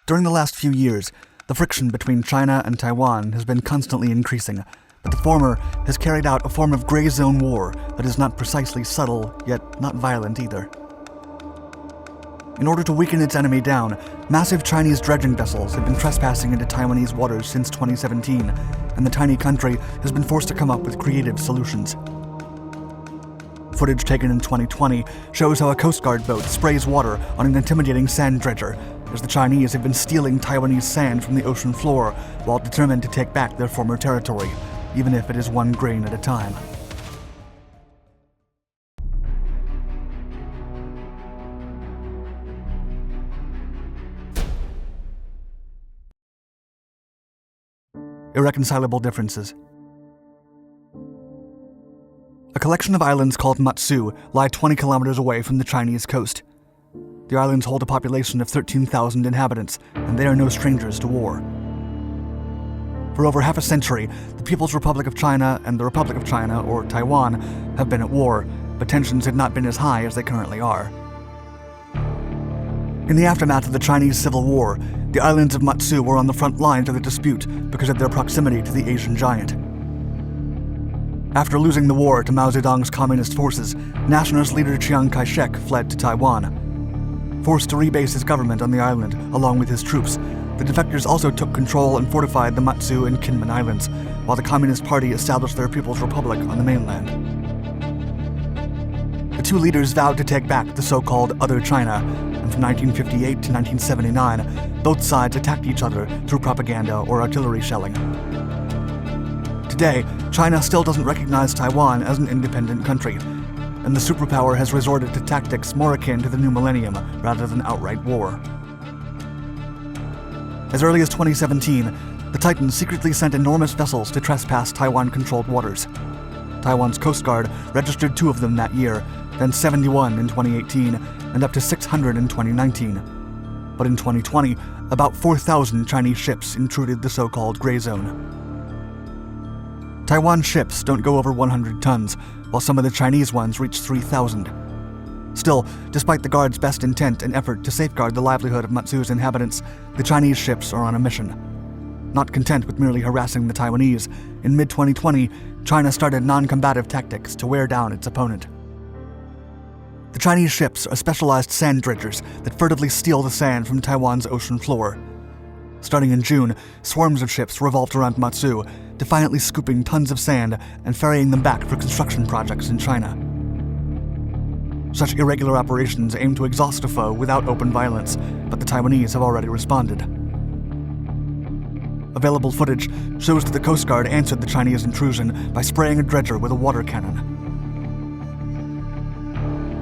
During the last few years, the friction between China and Taiwan has been constantly increasing, but the former has carried out a form of gray zone war that is not precisely subtle, yet not violent either. In order to weaken its enemy down, massive Chinese dredging vessels have been trespassing into Taiwanese waters since 2017, and the tiny country has been forced to come up with creative solutions. Footage taken in 2020 shows how a Coast Guard boat sprays water on an intimidating sand dredger, as the Chinese have been stealing Taiwanese sand from the ocean floor while determined to take back their former territory, even if it is one grain at a time. Irreconcilable differences. A collection of islands called Matsu lie 20 kilometers away from the Chinese coast. The islands hold a population of 13,000 inhabitants, and they are no strangers to war. For over half a century, the People's Republic of China and the Republic of China, or Taiwan, have been at war, but tensions had not been as high as they currently are. In the aftermath of the Chinese Civil War, the islands of Matsu were on the front lines of the dispute because of their proximity to the Asian giant. After losing the war to Mao Zedong's communist forces, nationalist leader Chiang Kai-shek fled to Taiwan. Forced to rebase his government on the island, along with his troops, the defectors also took control and fortified the Matsu and Kinmen Islands, while the Communist Party established their People's Republic on the mainland. The two leaders vowed to take back the so-called Other China, and from 1958 to 1979, both sides attacked each other through propaganda or artillery shelling. Today, China still doesn't recognize Taiwan as an independent country, and the superpower has resorted to tactics more akin to the new millennium rather than outright war. As early as 2017, the Titans secretly sent enormous vessels to trespass Taiwan-controlled waters. Taiwan's Coast Guard registered 2 of them that year, then 71 in 2018, and up to 600 in 2019. But in 2020, about 4,000 Chinese ships intruded the so-called gray zone. Taiwan ships don't go over 100 tons, while some of the Chinese ones reach 3,000. Still, despite the Guard's best intent and effort to safeguard the livelihood of Matsu's inhabitants, the Chinese ships are on a mission. Not content with merely harassing the Taiwanese, in mid-2020, China started non-combative tactics to wear down its opponent. The Chinese ships are specialized sand dredgers that furtively steal the sand from Taiwan's ocean floor. Starting in June, swarms of ships revolved around Matsu, defiantly scooping tons of sand and ferrying them back for construction projects in China. Such irregular operations aim to exhaust a foe without open violence, but the Taiwanese have already responded. Available footage shows that the Coast Guard answered the Chinese intrusion by spraying a dredger with a water cannon.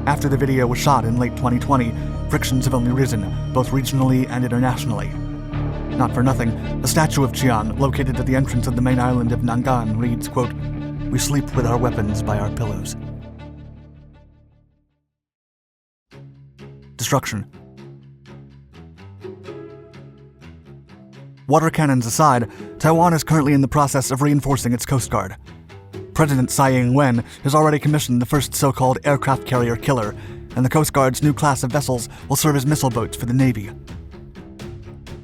After the video was shot in late 2020, frictions have only risen, both regionally and internationally. Not for nothing, a statue of Chiang, located at the entrance of the main island of Nangan, reads, quote, "We sleep with our weapons by our pillows." Destruction. Water cannons aside, Taiwan is currently in the process of reinforcing its Coast Guard. President Tsai Ing-wen has already commissioned the first so-called aircraft carrier killer, and the Coast Guard's new class of vessels will serve as missile boats for the Navy.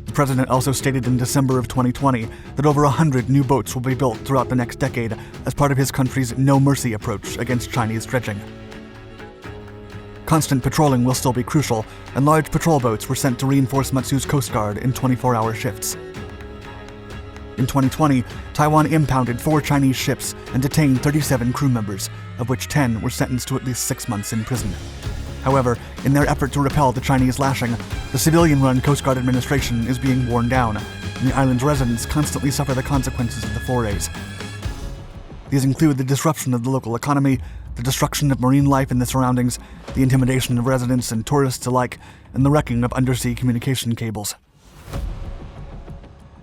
The president also stated in December of 2020 that over 100 new boats will be built throughout the next decade as part of his country's no-mercy approach against Chinese dredging. Constant patrolling will still be crucial, and large patrol boats were sent to reinforce Matsu's Coast Guard in 24-hour shifts. In 2020, Taiwan impounded 4 Chinese ships and detained 37 crew members, of which 10 were sentenced to at least 6 months in prison. However, in their effort to repel the Chinese lashing, the civilian-run Coast Guard administration is being worn down, and the island's residents constantly suffer the consequences of the forays. These include the disruption of the local economy, the destruction of marine life in the surroundings, the intimidation of residents and tourists alike, and the wrecking of undersea communication cables.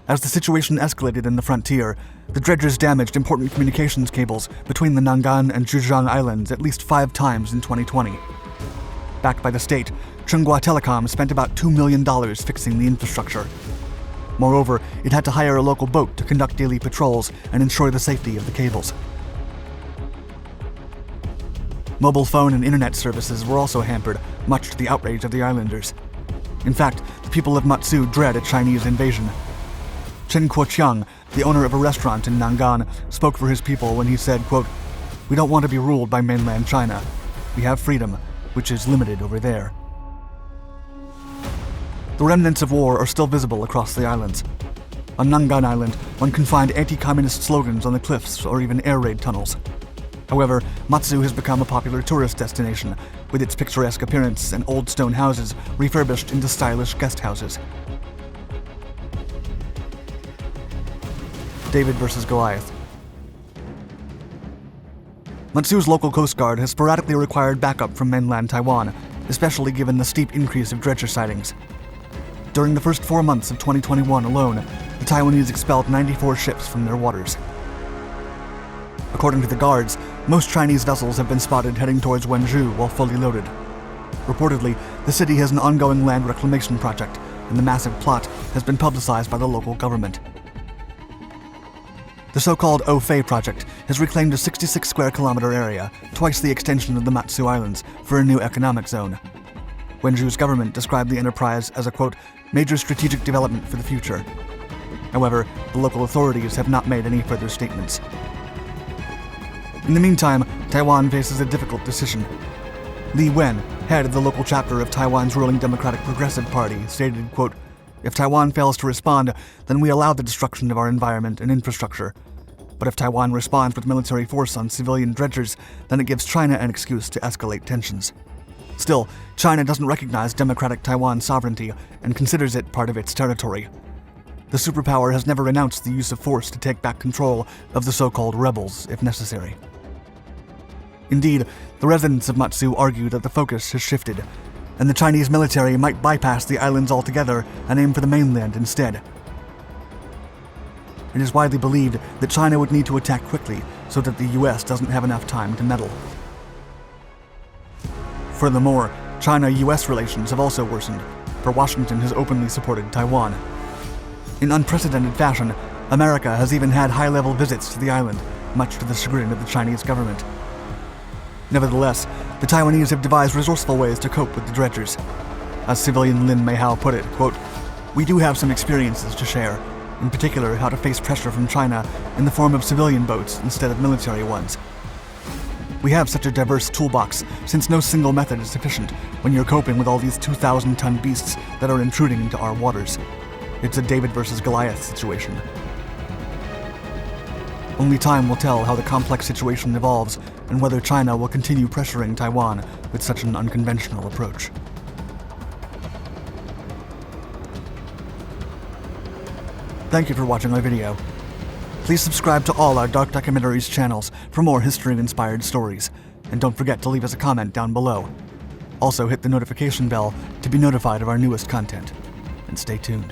As the situation escalated in the frontier, the dredgers damaged important communications cables between the Nangan and Zhejiang Islands at least 5 times in 2020. Backed by the state, Chunghwa Telecom spent about $2 million fixing the infrastructure. Moreover, it had to hire a local boat to conduct daily patrols and ensure the safety of the cables. Mobile phone and internet services were also hampered, much to the outrage of the islanders. In fact, the people of Matsu dread a Chinese invasion. Chen Kuo-chiang, the owner of a restaurant in Nangan, spoke for his people when he said, quote, "We don't want to be ruled by mainland China. We have freedom, which is limited over there." The remnants of war are still visible across the islands. On Nangan Island, one can find anti-communist slogans on the cliffs or even air raid tunnels. However, Matsu has become a popular tourist destination, with its picturesque appearance and old stone houses refurbished into stylish guest houses. David versus Goliath. Matsu's local Coast Guard has sporadically required backup from mainland Taiwan, especially given the steep increase of dredger sightings. During the first 4 months of 2021 alone, the Taiwanese expelled 94 ships from their waters. According to the guards, most Chinese vessels have been spotted heading towards Wenzhou while fully loaded. Reportedly, the city has an ongoing land reclamation project, and the massive plot has been publicized by the local government. The so-called Au-Fei project has reclaimed a 66 square kilometer area, twice the extension of the Matsu Islands, for a new economic zone. Wenzhou's government described the enterprise as a, quote, major strategic development for the future. However, the local authorities have not made any further statements. In the meantime, Taiwan faces a difficult decision. Li Wen, head of the local chapter of Taiwan's ruling Democratic Progressive Party, stated, quote, "If Taiwan fails to respond, then we allow the destruction of our environment and infrastructure. But if Taiwan responds with military force on civilian dredgers, then it gives China an excuse to escalate tensions." Still, China doesn't recognize democratic Taiwan's sovereignty and considers it part of its territory. The superpower has never renounced the use of force to take back control of the so-called rebels, if necessary. Indeed, the residents of Matsu argue that the focus has shifted, and the Chinese military might bypass the islands altogether and aim for the mainland instead. It is widely believed that China would need to attack quickly so that the US doesn't have enough time to meddle. Furthermore, China-US relations have also worsened, for Washington has openly supported Taiwan. In unprecedented fashion, America has even had high-level visits to the island, much to the chagrin of the Chinese government. Nevertheless, the Taiwanese have devised resourceful ways to cope with the dredgers. As civilian Lin Meihao put it, quote, "We do have some experiences to share, in particular how to face pressure from China in the form of civilian boats instead of military ones. We have such a diverse toolbox, since no single method is sufficient when you're coping with all these 2,000-ton beasts that are intruding into our waters. It's a David versus Goliath situation." Only time will tell how the complex situation evolves and whether China will continue pressuring Taiwan with such an unconventional approach. Thank you for watching my video. Please subscribe to all our Dark Documentaries channels for more history-inspired stories, and don't forget to leave us a comment down below. Also hit the notification bell to be notified of our newest content, and stay tuned.